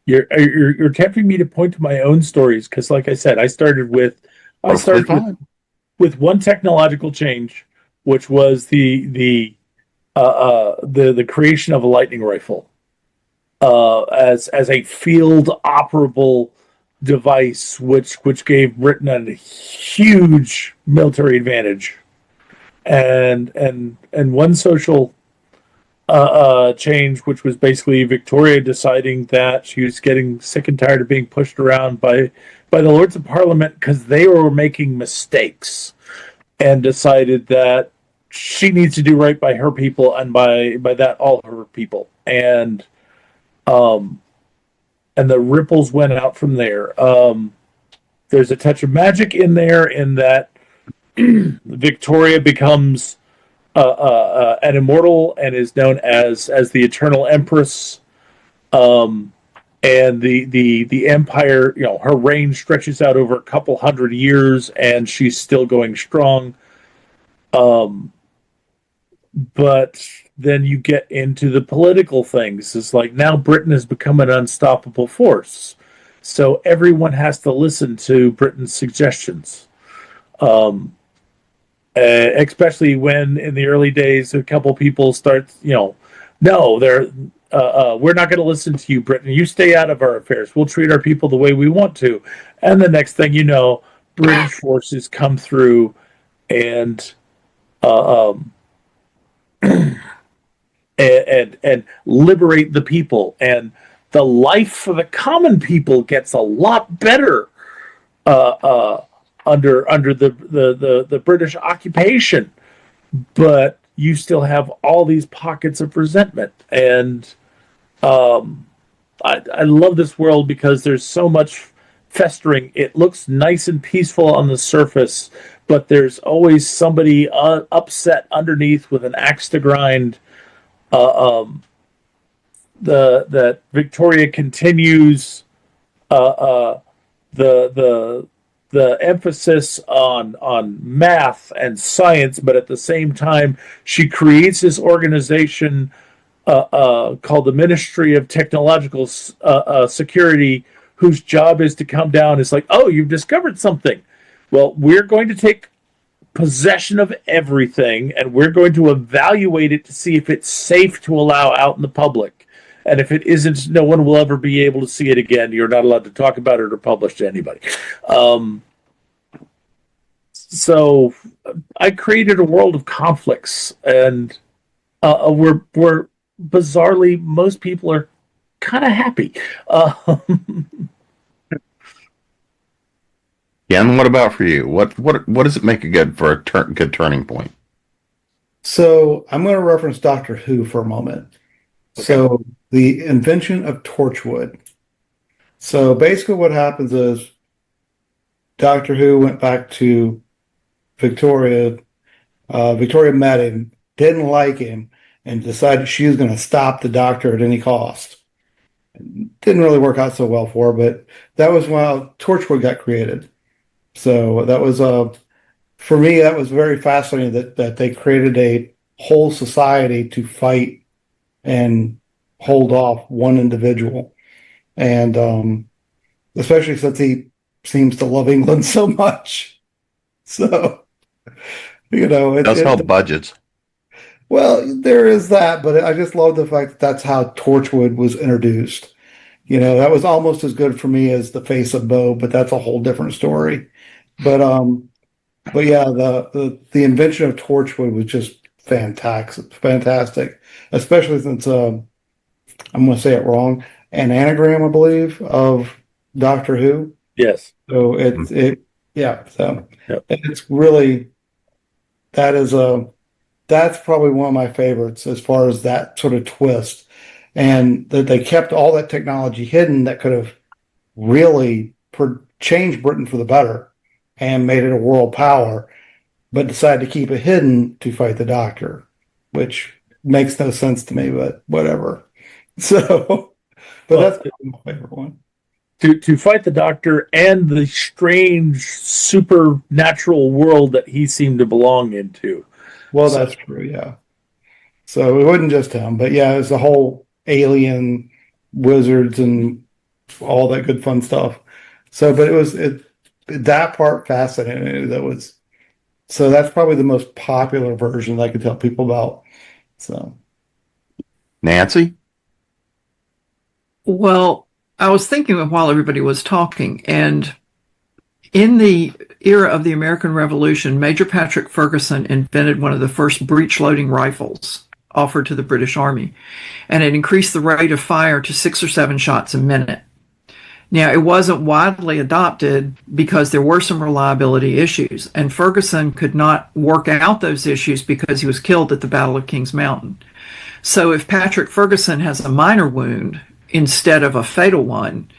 you're tempting me to point to my own stories because, like I said, I started with one technological change, which was the creation of a lightning rifle as a field operable device, which gave Britain a huge military advantage, and one social change, which was basically Victoria deciding that she was getting sick and tired of being pushed around by the Lords of Parliament because they were making mistakes, and decided that she needs to do right by her people, and by that all her people, and the ripples went out from there. There's a touch of magic in there in that Victoria becomes an immortal and is known as the Eternal Empress. And the empire, her reign stretches out over a couple hundred years, and she's still going strong. But then you get into the political things. It's like now Britain has become an unstoppable force. So everyone has to listen to Britain's suggestions. Especially when in the early days, a couple people start, no, we're not going to listen to you, Britain. You stay out of our affairs. We'll treat our people the way we want to. And the next thing you know, British forces come through and and liberate the people, and the life for the common people gets a lot better under the British occupation. But you still have all these pockets of resentment, and I love this world because there's so much festering. It looks nice and peaceful on the surface, but there's always somebody upset underneath with an axe to grind. That Victoria continues the emphasis on math and science, but at the same time, she creates this organization called the Ministry of Technological Security, whose job is to come down. It's like, oh, you've discovered something. Well, we're going to take possession of everything, and we're going to evaluate it to see if it's safe to allow out in the public. And if it isn't, no one will ever be able to see it again. You're not allowed to talk about it or publish to anybody. So I created a world of conflicts, and we're bizarrely, most people are kind of happy. Ken, what about for you? What does it make a good turning point? So I'm going to reference Doctor Who for a moment. Okay. So the invention of Torchwood. So basically what happens is Doctor Who went back to Victoria. Victoria met him, didn't like him, and decided she was going to stop the Doctor at any cost. Didn't really work out so well for her, but that was when Torchwood got created. So that was for me, that was very fascinating that they created a whole society to fight and hold off one individual. And especially since he seems to love England so much. So, it does help budgets. Well, there is that, but I just love the fact that that's how Torchwood was introduced. That was almost as good for me as the Face of Bo, but that's a whole different story. But yeah, the invention of Torchwood was just fantastic, especially since I'm going to say it wrong, an anagram, I believe, of Doctor Who. Yes. So it's really, that's probably one of my favorites as far as that sort of twist, and that they kept all that technology hidden that could have really changed Britain for the better and made it a world power, but decided to keep it hidden to fight the Doctor, which makes no sense to me, but whatever. So, but that's my favorite one. To fight the Doctor and the strange supernatural world that he seemed to belong into. Well, that's true, yeah. So it wasn't just him, but yeah, it was the whole alien wizards and all that good fun stuff. So, but that part fascinating. So that's probably the most popular version that I could tell people about. So, Nancy? Well, I was thinking of while everybody was talking, and in the era of the American Revolution, Major Patrick Ferguson invented one of the first breech-loading rifles offered to the British Army, and it increased the rate of fire to 6 or 7 shots a minute. Now, it wasn't widely adopted because there were some reliability issues, and Ferguson could not work out those issues because he was killed at the Battle of Kings Mountain. So if Patrick Ferguson has a minor wound instead of a fatal one,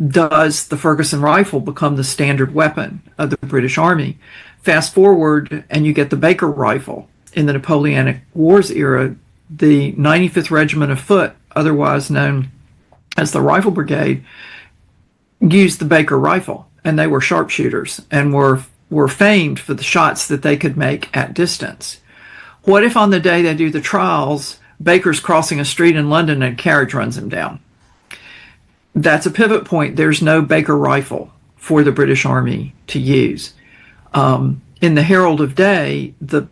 does the Ferguson rifle become the standard weapon of the British Army? Fast forward, and you get the Baker rifle. In the Napoleonic Wars era, the 95th Regiment of Foot, otherwise known as the Rifle Brigade, used the Baker rifle, and they were sharpshooters and were famed for the shots that they could make at distance. What if on the day they do the trials, Baker's crossing a street in London and a carriage runs him down? That's a pivot point. There's no Baker rifle for the British Army to use. In the Herald of Day, the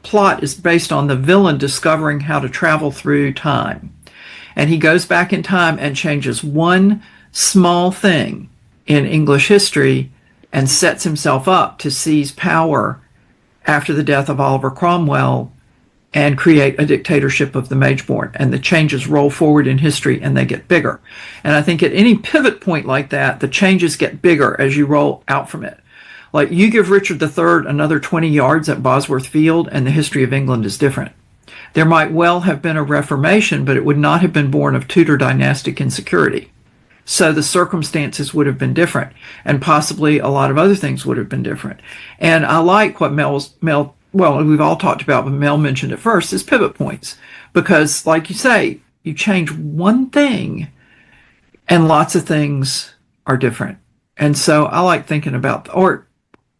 plot is based on the villain discovering how to travel through time. And he goes back in time and changes one small thing in English history and sets himself up to seize power after the death of Oliver Cromwell and create a dictatorship of the Mageborn. And the changes roll forward in history and they get bigger. And I think at any pivot point like that, the changes get bigger as you roll out from it. Like you give Richard III another 20 yards at Bosworth Field and the history of England is different. There might well have been a Reformation, but it would not have been born of Tudor dynastic insecurity. So the circumstances would have been different, and possibly a lot of other things would have been different. And I like what Mel, well, we've all talked about, but Mel mentioned it first, is pivot points. Because, like you say, you change one thing, and lots of things are different. And so I like thinking about, or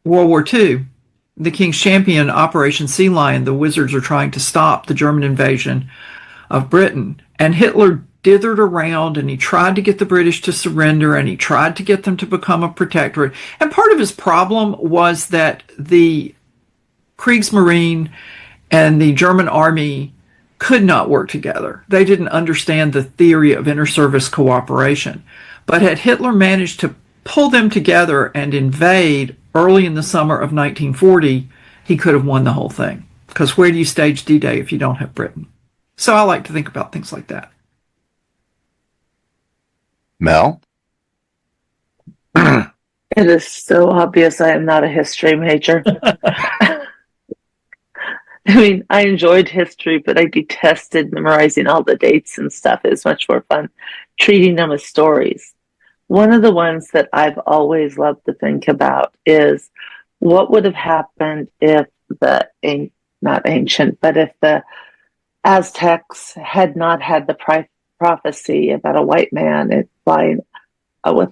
World War II, the King's Champion, Operation Sea Lion, the Wizards are trying to stop the German invasion of Britain. And Hitler dithered around and he tried to get the British to surrender and he tried to get them to become a protectorate. And part of his problem was that the Kriegsmarine and the German army could not work together. They didn't understand the theory of inter-service cooperation. But had Hitler managed to pull them together and invade early in the summer of 1940, he could have won the whole thing. Because where do you stage D-Day if you don't have Britain? So I like to think about things like that. Mel? It is so obvious I am not a history major. I mean, I enjoyed history, but I detested memorizing all the dates and stuff. It was much more fun treating them as stories. One of the ones that I've always loved to think about is what would have happened if not ancient, but if the Aztecs had not had the prophecy about a white man flying with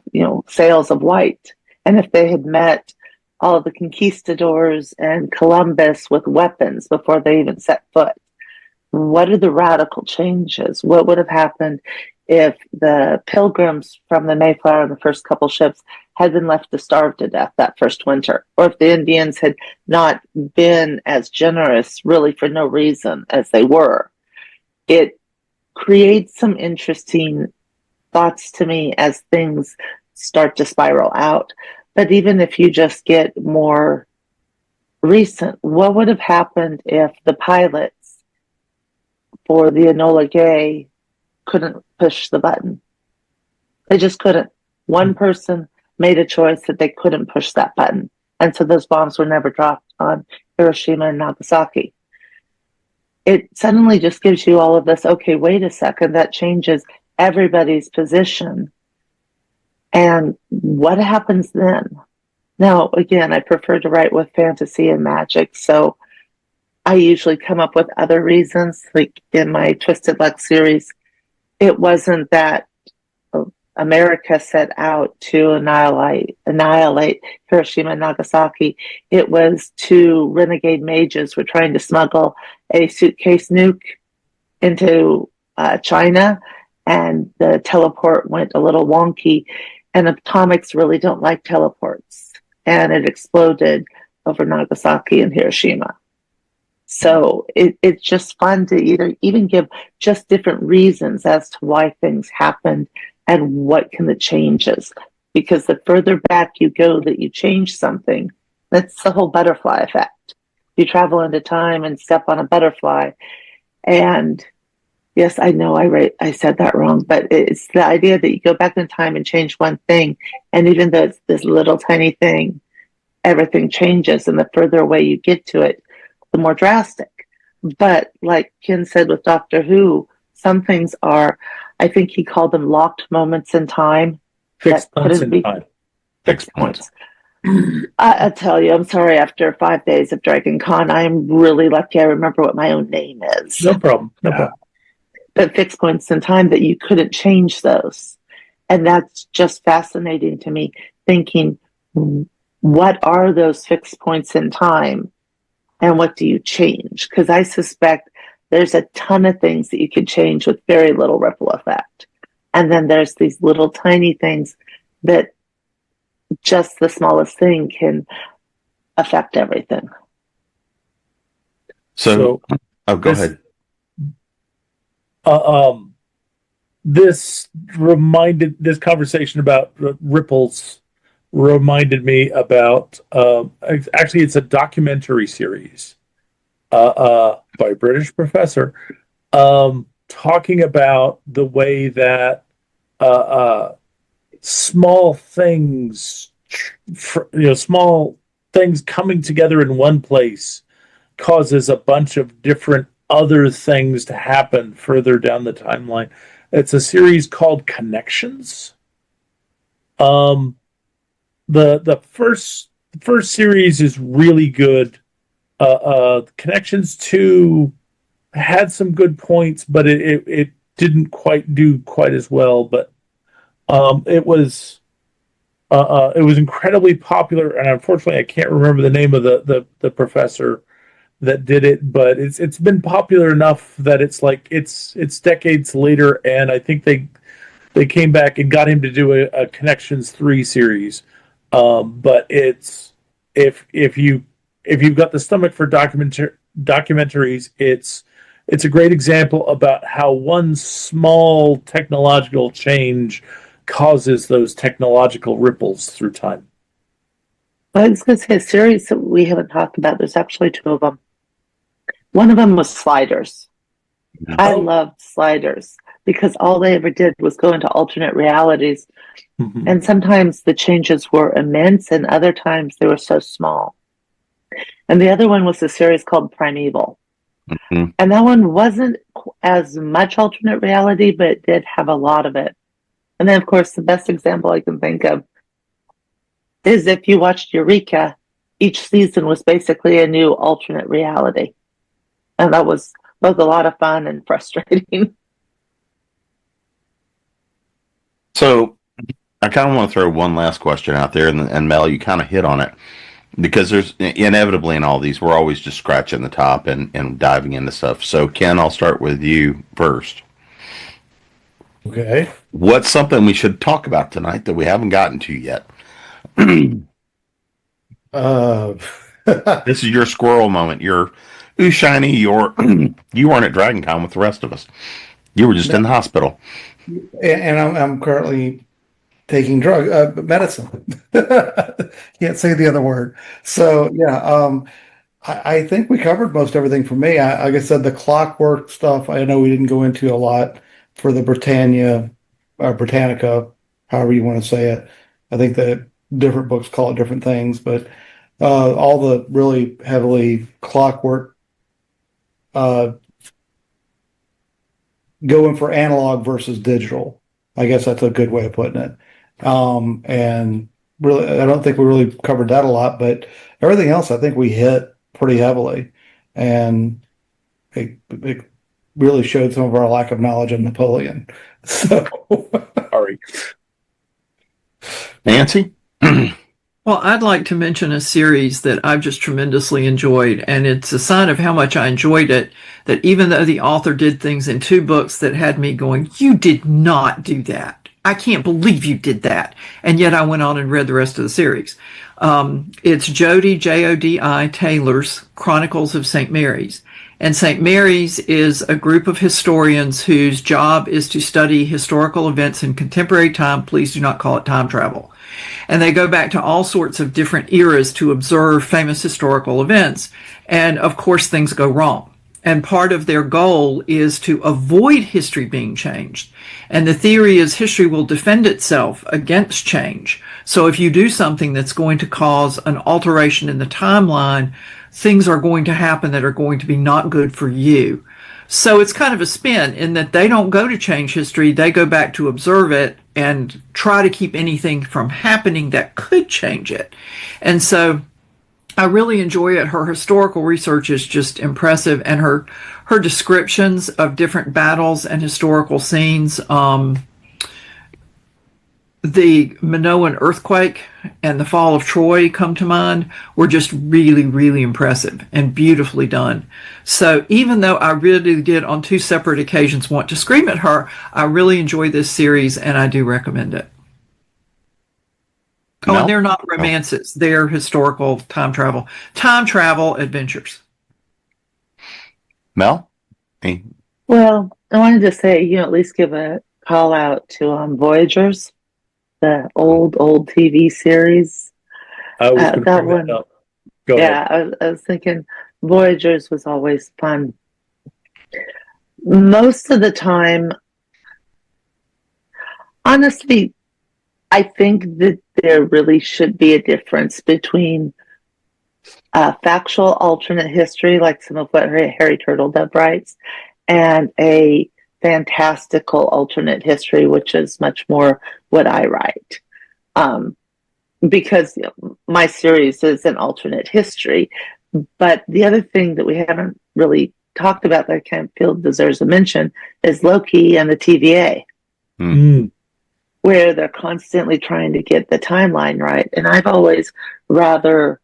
sails of white, and if they had met all of the conquistadors and Columbus with weapons before they even set foot. What are the radical changes? What would have happened if the pilgrims from the Mayflower and the first couple ships had been left to starve to death that first winter? Or if the Indians had not been as generous, really for no reason, as they were? It creates some interesting thoughts to me as things start to spiral out. But even if you just get more recent, what would have happened if the pilots for the Enola Gay couldn't push the button? They just couldn't. One person made a choice that they couldn't push that button. And so those bombs were never dropped on Hiroshima and Nagasaki. It suddenly just gives you all of this, okay, wait a second, that changes everybody's position. And what happens then? Now, again, I prefer to write with fantasy and magic, so I usually come up with other reasons. Like in my Twisted Luck series, it wasn't that America set out to annihilate Hiroshima and Nagasaki. It was two renegade mages were trying to smuggle a suitcase nuke into China, and the teleport went a little wonky, and atomics really don't like teleports, and it exploded over Nagasaki and Hiroshima. So it's just fun to even give just different reasons as to why things happened and what can the changes. Because the further back you go that you change something, that's the whole butterfly effect. You travel into time and step on a butterfly. And yes, I know I said that wrong, but it's the idea that you go back in time and change one thing. And even though it's this little tiny thing, everything changes. And the further away you get to it, the more drastic. But like Ken said with Doctor Who, some things are, I think he called them locked moments in time. Fixed points in time. Fixed points. I tell you, I'm sorry, after 5 days of Dragon Con, I'm really lucky I remember what my own name is. No problem. No problem. But fixed points in time that you couldn't change those. And that's just fascinating to me, thinking, what are those fixed points in time and what do you change? Because I suspect there's a ton of things that you can change with very little ripple effect. And then there's these little tiny things that just the smallest thing can affect everything. So go ahead. this conversation about ripples reminded me about actually it's a documentary series by a British professor talking about the way that small things, small things coming together in one place causes a bunch of different other things to happen further down the timeline. It's a series called Connections. The first series is really good. Connections 2 had some good points, but it didn't quite do quite as well. But it was incredibly popular, and unfortunately, I can't remember the name of the professor that did it, but it's been popular enough that it's decades later, and I think they came back and got him to do a Connections 3 series. But it's if you've got the stomach for documentaries, it's a great example about how one small technological change causes those technological ripples through time. I was going to say a series that we haven't talked about. There's actually 2 of them. One of them was Sliders. I loved Sliders because all they ever did was go into alternate realities. Mm-hmm. And sometimes the changes were immense and other times they were so small. And the other one was a series called Primeval. Mm-hmm. And that one wasn't as much alternate reality, but it did have a lot of it. And then, of course, the best example I can think of is if you watched Eureka, each season was basically a new alternate reality. And that was both a lot of fun and frustrating. So I kind of want to throw one last question out there, and Mel, you kind of hit on it, because there's inevitably in all these, we're always just scratching the top and diving into stuff. So Ken, I'll start with you first. Okay. What's something we should talk about tonight that we haven't gotten to yet? This is your squirrel moment. You're shiny. You weren't at Dragon Con with the rest of us. You were just in the hospital. And I'm currently taking medicine. Can't say the other word. So yeah, I think we covered most everything for me. Like I said, the clockwork stuff, I know we didn't go into a lot for the Britannica, however you want to say it. I think that different books call it different things, but all the really heavily clockwork, going for analog versus digital. I guess that's a good way of putting it. And really, I don't think we really covered that a lot, but everything else I think we hit pretty heavily. And it really showed some of our lack of knowledge of Napoleon. So, sorry. Nancy? Well, I'd like to mention a series that I've just tremendously enjoyed, and it's a sign of how much I enjoyed it, that even though the author did things in 2 books that had me going, you did not do that. I can't believe you did that. And yet I went on and read the rest of the series. It's Jodi, Jodi Taylor's Chronicles of St. Mary's. And St. Mary's is a group of historians whose job is to study historical events in contemporary time. Please do not call it time travel. And they go back to all sorts of different eras to observe famous historical events. And of course, things go wrong. And part of their goal is to avoid history being changed. And the theory is history will defend itself against change. So if you do something that's going to cause an alteration in the timeline, things are going to happen that are going to be not good for you. So it's kind of a spin in that they don't go to change history. They go back to observe it and try to keep anything from happening that could change it. And so I really enjoy it. Her historical research is just impressive, and her descriptions of different battles and historical scenes, the Minoan earthquake and the fall of Troy come to mind, were just really, really impressive and beautifully done. So even though I really did on 2 separate occasions want to scream at her, I really enjoy this series and I do recommend it. Oh, and they're not romances. They're historical time travel adventures. Mel? Hey. Well, I wanted to say, at least give a call out to Voyagers, the old TV series. I was going to That bring one. that up. Go ahead. I was thinking Voyagers was always fun. Most of the time, honestly, I think that there really should be a difference between factual alternate history, like some of what Harry Turtledove writes, and a fantastical alternate history, which is much more what I write. Because my series is an alternate history. But the other thing that we haven't really talked about that I kind of feel deserves a mention is Loki and the TVA, where they're constantly trying to get the timeline right. And I've always rather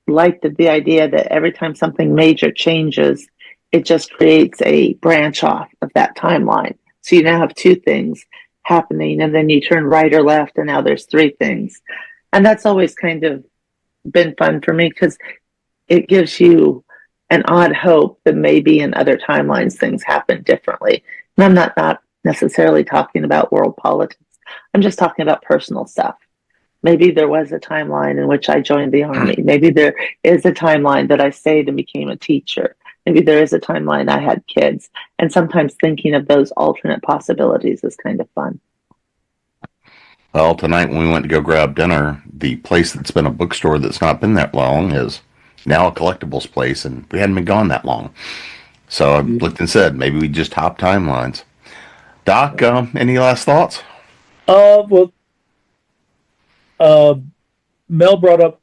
liked the idea that every time something major changes, it just creates a branch off of that timeline. So you now have two things happening, and then you turn right or left, and now there's three things. And that's always kind of been fun for me because it gives you an odd hope that maybe in other timelines things happen differently. And I'm not necessarily talking about world politics. I'm just talking about personal stuff. Maybe there was a timeline in which I joined the army. Maybe there is a timeline that I stayed and became a teacher. Maybe there is a timeline I had kids. And sometimes thinking of those alternate possibilities is kind of fun. Well, tonight when we went to go grab dinner, the place that's been a bookstore that's not been that long is now a collectibles place, and we hadn't been gone that long. So I looked and said, maybe we just hop timelines. Doc, any last thoughts? Mel brought up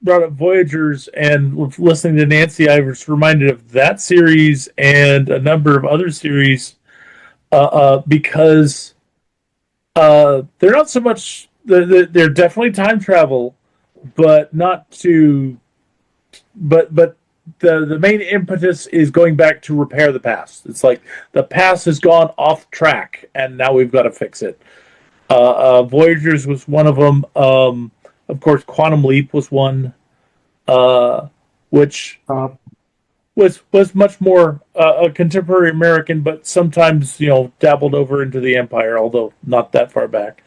Voyagers, and listening to Nancy, I was reminded of that series and a number of other series because they're not so much. They're definitely time travel, but not to. But the main impetus is going back to repair the past. It's like the past has gone off track, and now we've got to fix it. Voyagers was one of them. Of course, Quantum Leap was one, which was much more a contemporary American, but sometimes dabbled over into the Empire, although not that far back.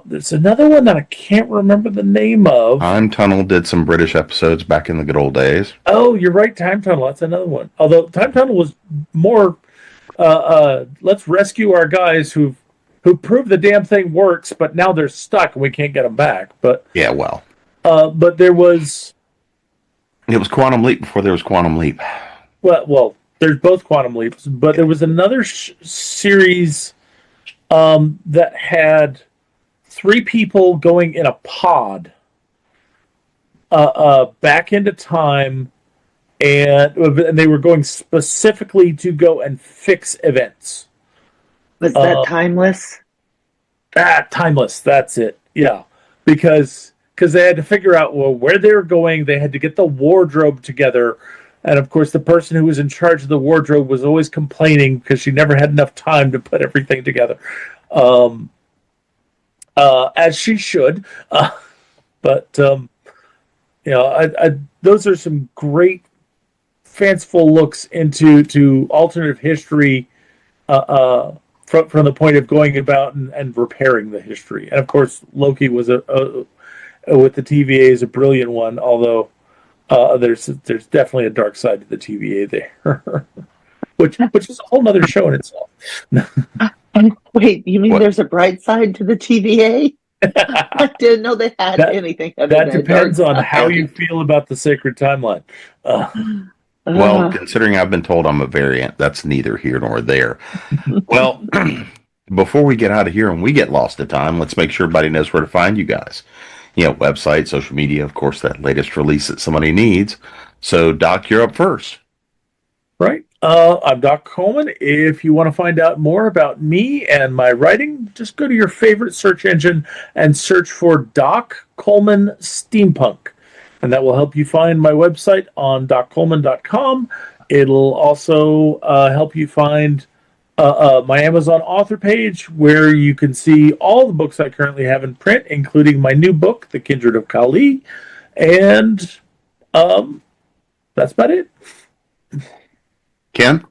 There's another one that I can't remember the name of. Time Tunnel did some British episodes back in the good old days. Oh, you're right, Time Tunnel. That's another one. Although Time Tunnel was more, let's rescue our guys who proved the damn thing works, but now they're stuck and we can't get them back. But yeah, well, but it was Quantum Leap before there was Quantum Leap. Well, there's both Quantum Leaps, but there was another series that had three people going in a pod back into time, and they were going specifically to go and fix events. Was that Timeless? Timeless. That's it. Yeah, because they had to figure out where they were going. They had to get the wardrobe together, and of course, the person who was in charge of the wardrobe was always complaining because she never had enough time to put everything together, as she should. But those are some great, fanciful looks into alternate history. From the point of going about and repairing the history. And of course, Loki was with the TVA is a brilliant one, although there's definitely a dark side to the TVA there, which is a whole nother show in itself. Wait, you mean what? There's a bright side to the TVA? I didn't know they had anything. That depends on how you feel about the sacred timeline. Well, considering I've been told I'm a variant, that's neither here nor there. Well, before we get out of here and we get lost in time, let's make sure everybody knows where to find you guys. Website, social media, of course, that latest release that somebody needs. So, Doc, you're up first. Right. I'm Doc Coleman. If you want to find out more about me and my writing, just go to your favorite search engine and search for Doc Coleman Steampunk. And that will help you find my website on doccoleman.com. It'll also help you find my Amazon author page, where you can see all the books I currently have in print, including my new book, The Kindred of Kali. And that's about it. Ken?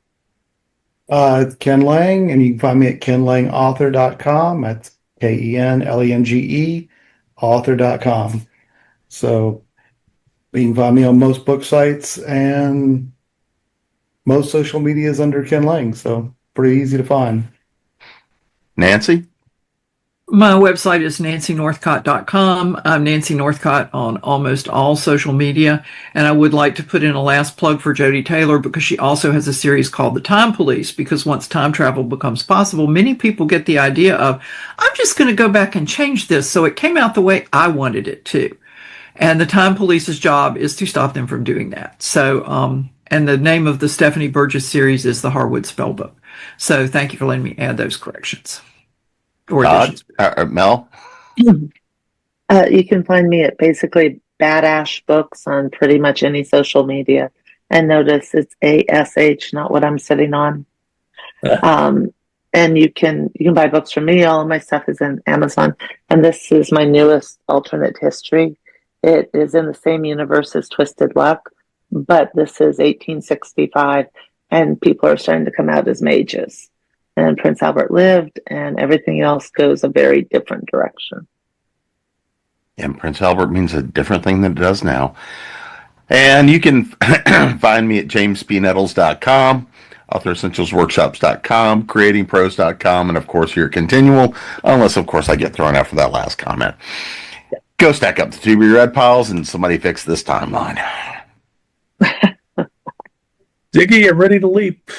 Ken Lang, and you can find me at kenlangauthor.com. That's KenLenge author.com. So you can find me on most book sites and most social media is under Ken Lang. So pretty easy to find. Nancy? My website is nancynorthcott.com. I'm Nancy Northcott on almost all social media. And I would like to put in a last plug for Jody Taylor because she also has a series called The Time Police, because once time travel becomes possible, many people get the idea of, I'm just going to go back and change this so it came out the way I wanted it to. And the Time Police's job is to stop them from doing that. So, and the name of the Stephanie Burgess series is The Harwood Spellbook. So thank you for letting me add those corrections. Or Todd? Mel? You can find me at basically Badash Books on pretty much any social media. And notice it's ASH, not what I'm sitting on. And you can buy books from me. All of my stuff is in Amazon. And this is my newest alternate history. It is in the same universe as Twisted Luck, but this is 1865, and people are starting to come out as mages. And Prince Albert lived, and everything else goes a very different direction. And Prince Albert means a different thing than it does now. And you can find me at jamespnettles.com, authoressentialsworkshops.com, creatingpros.com, and of course here at ConTinual, unless of course I get thrown out for that last comment. Go stack up the 2B red piles and somebody fix this timeline. Ziggy, I'm ready to leap.